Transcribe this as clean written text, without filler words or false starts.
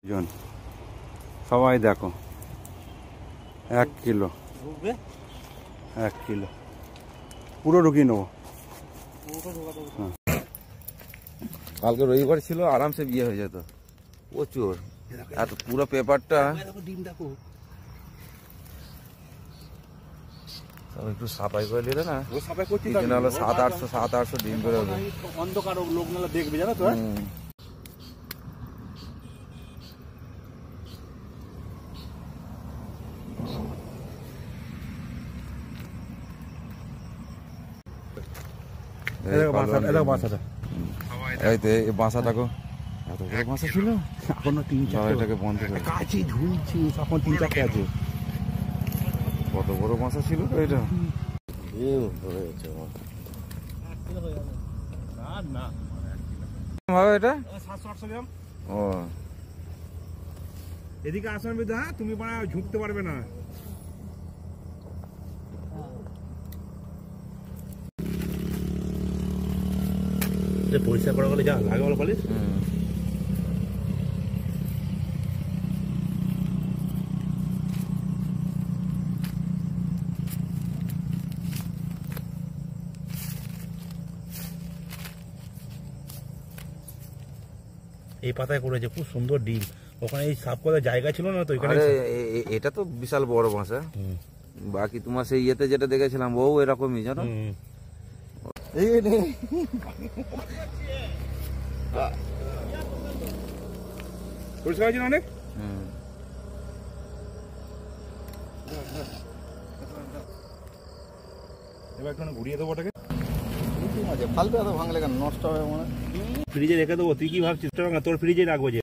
জন সবাই দেখো 1 kilo 1 kilo পুরো ঢুকিয়ে নেবো। কালকে রবিবার ছিল, আরামসে বিয়ে হয়ে যেত। প্রচুর এত পুরো পেপারটা একটু সাফাই করে নিলে না, সাফাই করছি নাহলে 700-800 ডিম করে হবে। অন্ধকার লোক নাহলে দেখবে, জানো তো। বাসাটাকে এত বড় বাসা ছিল, এখনো 3-4 এটাকে বন্ধ করে কাছে ঝুলছি, এখন 3-4 আছে। কত বড় বাসা ছিল তো এটা। এটা 700-800 গ্রাম। ও এদিকে আসার মধ্যে তুমি ঝুঁকতে পারবে না। পরিষ্কার করা গেলে যা লাগে বলো পালিস। এই পাতায় করেছে, খুব সুন্দর ডিম। ওখানে এই সাফ করার জায়গা ছিল না তো, এটা তো বিশাল বড় বাসা। বাকি তোমার সেই ইয়েতে যেটা দেখেছিলাম ও এরকমই, জানো। পরিষ্কার হয়েছে অনেক। এবার একটু ঘুরিয়ে দেবো ওটাকে। ফালতু এত ভাঙলে কেন, নষ্ট হবে মনে। ফ্রিজে রেখে দেবো। তুই কি ভাবছিস? তোর ফ্রিজে রাখবো যে